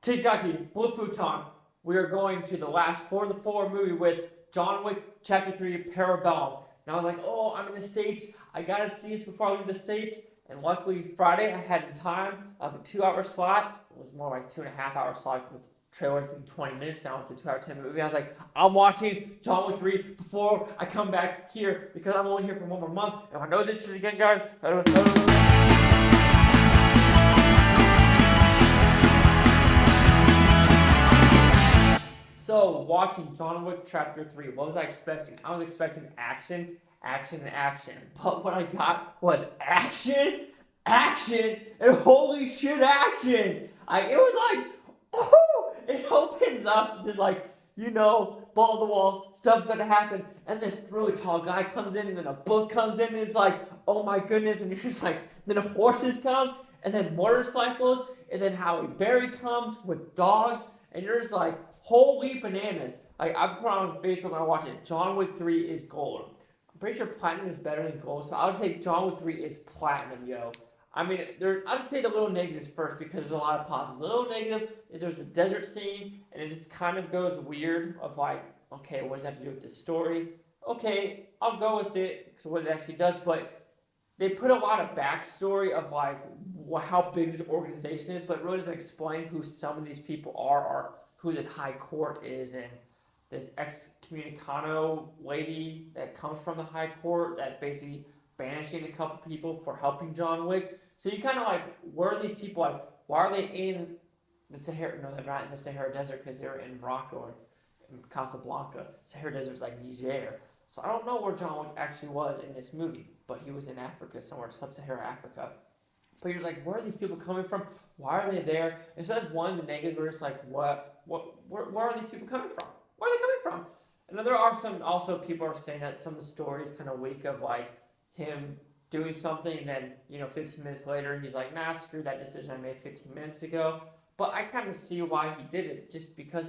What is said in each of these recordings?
Stahelski, Blue Futon. We are going to the last 4 of the 4 movie with John Wick Chapter 3, Parabellum. And I was like, oh, I'm in the States. I gotta see this before I leave the States. And luckily, Friday, I had time of a 2-hour slot. It was more like 2.5-hour slot with trailers being 20 minutes. Now it's a 2-hour 10-minute movie. I was like, I'm watching John Wick 3 before I come back here because I'm only here for 1 more month. And my nose itches again, guys. So, watching John Wick Chapter 3, what was I expecting? I was expecting action, action, and action. But what I got was action, action, and holy shit action! It was like, oh! It opens up, just like, ball to the wall, stuff's gonna happen, and this really tall guy comes in, and then a book comes in, and it's like, oh my goodness, and you're just like, then horses come, and then motorcycles, and then Halle Berry comes with dogs, and you're just like, holy bananas. Like, I put on Facebook when I watch it, John Wick 3 is gold. I'm pretty sure platinum is better than gold, so I would say John Wick 3 is platinum, yo. I mean, I'd say the little negatives first because there's a lot of positives. The little negative is there's a desert scene, and it just kind of goes weird of like, okay, what does that have to do with this story? Okay, I'll go with it, because what it actually does, but they put a lot of backstory of like how big this organization is, but it really doesn't explain who some of these people are or who this high court is, and this excommunicado lady that comes from the high court that's basically banishing a couple people for helping John Wick. So you kind of like, where are these people? Like, why are they in the Sahara? No, they're not in the Sahara Desert because they're in Morocco or in Casablanca. Sahara Desert is like Niger. So I don't know where John Wick actually was in this movie, but he was in Africa, somewhere sub-Saharan Africa. But you're like, where are these people coming from? Why are they there? And so that's one of the negatives where it's like, where are these people coming from? Where are they coming from? And then there are some, also people are saying that some of the stories kind of weak of like him doing something and then, 15 minutes later, he's like, nah, screw that decision I made 15 minutes ago. But I kind of see why he did it, just because,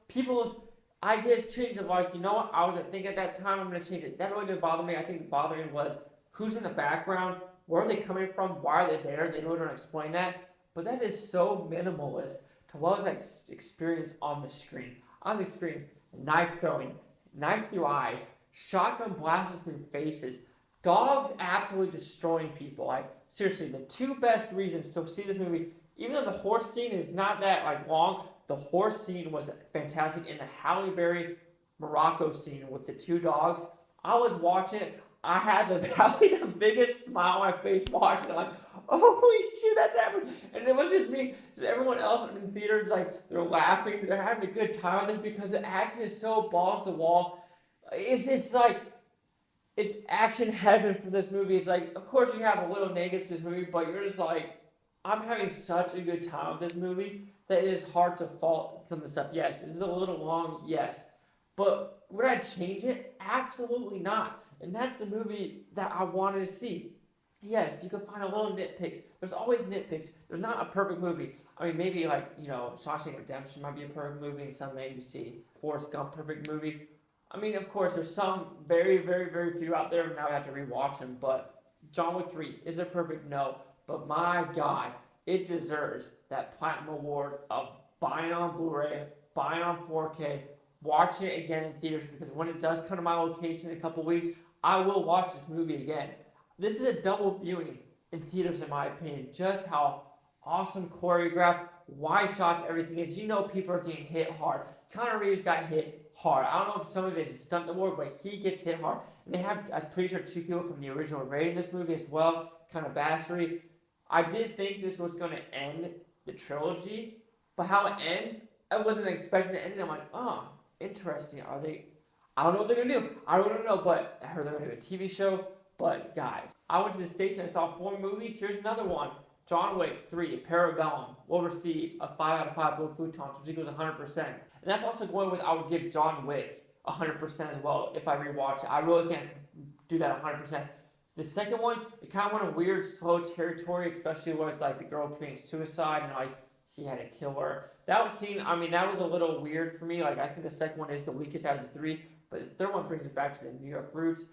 people's ideas change of like, what, I wasn't thinking at that time, I'm going to change it. That really didn't bother me. I think bothering was who's in the background, where are they coming from, why are they there? They really don't explain that. But that is so minimalist to what was I experienced on the screen. I was experiencing knife throwing, knife through eyes, shotgun blasts through faces, dogs absolutely destroying people. Like, seriously, the 2 best reasons to see this movie, even though the horse scene is not that like long, the horse scene was fantastic. And the Halle Berry Morocco scene with the 2 dogs, I was watching it. I had probably the biggest smile on my face watching it. Like, holy shit, that's happening. And it was just me. Just everyone else in the theater is like, they're laughing. They're having a good time on this because the action is so balls to the wall. It's like, it's action heaven for this movie. It's like, of course you have a little negatives to this movie, but you're just like, I'm having such a good time with this movie that it is hard to fault some of the stuff. Yes, is it a little long? Yes. But would I change it? Absolutely not. And that's the movie that I wanted to see. Yes, you can find a little nitpicks. There's always nitpicks. There's not a perfect movie. I mean, maybe like, Shawshank Redemption might be a perfect movie, and some maybe see Forrest Gump perfect movie. I mean, of course, there's some very, very, very few out there. Now I have to rewatch them. But John Wick 3, is it perfect? No. But my God, it deserves that Platinum Award of buying on Blu-ray, buying on 4K, watching it again in theaters, because when it does come to my location in a couple weeks, I will watch this movie again. This is a double viewing in theaters, in my opinion. Just how awesome choreographed, wide shots, everything is. People are getting hit hard. Keanu Reeves got hit hard. I don't know if some of it is a stunt award, but he gets hit hard. And they have, I'm pretty sure, 2 people from the original rating this movie as well. Kind of badassery. I did think this was going to end the trilogy, but how it ends, I wasn't expecting to end. I'm like, oh, interesting. I don't know what they're going to do. I don't know, but I heard they're going to do a TV show. But guys, I went to the States and I saw 4 movies. Here's another one. John Wick 3, Parabellum, will receive a 5 out of 5 Blue Futons, which equals 100%. And that's also going with, I would give John Wick 100% as well if I rewatch it. I really can't do that 100%. The second one, it kind of went a weird, slow territory, especially with like the girl committing suicide and like he had to kill her. That was that was a little weird for me. Like, I think the second one is the weakest out of the 3, but the third one brings it back to the New York roots,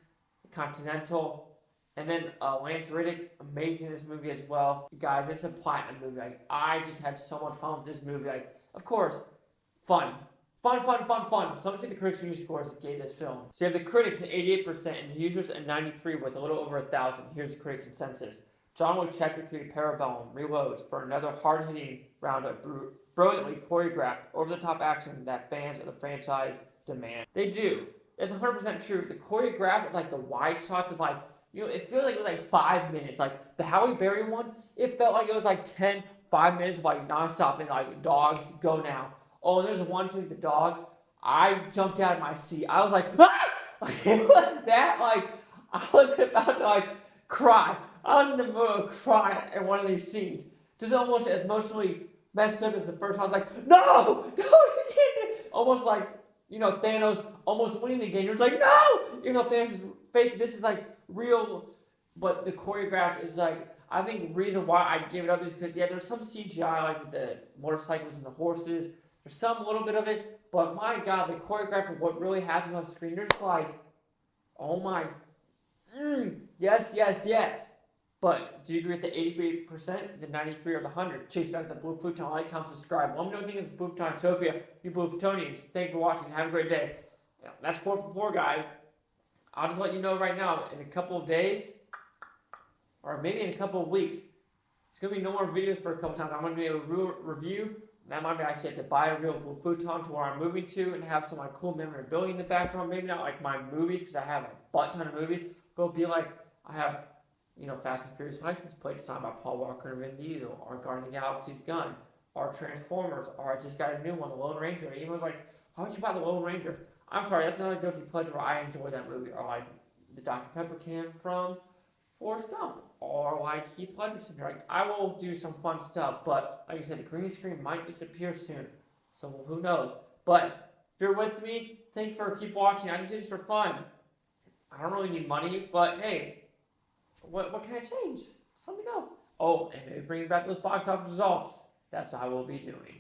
the Continental, And then Lance Reddick, amazing in this movie as well. Guys, it's a platinum movie. Like, I just had so much fun with this movie. Like, of course, fun. Fun. So let's see the critics' review scores that gave this film. So you have the critics at 88% and the users at 93 with a little over 1,000. Here's the critic consensus. John Wick Chapter 3 Parabellum reloads for another hard-hitting round of brilliantly choreographed, over-the-top action that fans of the franchise demand. They do. It's 100% true. The choreographed, like the wide shots of like, you know, it feels like it was like 5 minutes. Like the Halle Berry one, it felt like it was like 5 minutes of like nonstop and like dogs go now. Oh, and there's one with the dog. I jumped out of my seat. I was like, ah! Like, it was that like I was about to like cry. I was in the mood of crying at one of these scenes. Just almost as emotionally messed up as the first one. I was like, no, you can't. Almost like, you know, Thanos almost winning the game. You're like, no! Even though Thanos is fake, this is like real. But the choreograph is like, I think the reason why I give it up is because, yeah, there's some CGI, like with the motorcycles and the horses. There's some little bit of it. But my God, the choreograph of what really happens on screen, you're just like, oh my, yes. But do you agree with the 88%, the 93, or the 100? Chase out the Blue Futon, like, comment, subscribe. Let me know what you think of Blue Futontopia. You Blue Futonians, thanks for watching. Have a great day. Yeah, that's 4 for 4, guys. I'll just let you know right now, in a couple of days, or maybe in a couple of weeks, there's going to be no more videos for a couple times. I'm going to do a real review. That might be actually have to buy a real Blue Futon to where I'm moving to and have some like cool memorabilia in the background. Maybe not like my movies, because I have a butt ton of movies, but it'll be like I have, you know, Fast and Furious license plates signed by Paul Walker and Vin Diesel, or Guardians of the Galaxy's gun, or Transformers, or I just got a new one, The Lone Ranger. Even was like, how would you buy The Lone Ranger? I'm sorry, that's another guilty pleasure where I enjoy that movie. Or like the Dr. Pepper can from Forrest Gump, or like Heath Ledger. Like, I will do some fun stuff, but like I said, the green screen might disappear soon, so who knows. But if you're with me, thank you for keep watching. I just do this for fun. I don't really need money, but hey, what can I change? Just let me know. Oh, and maybe bring back those box office results. That's what I will be doing.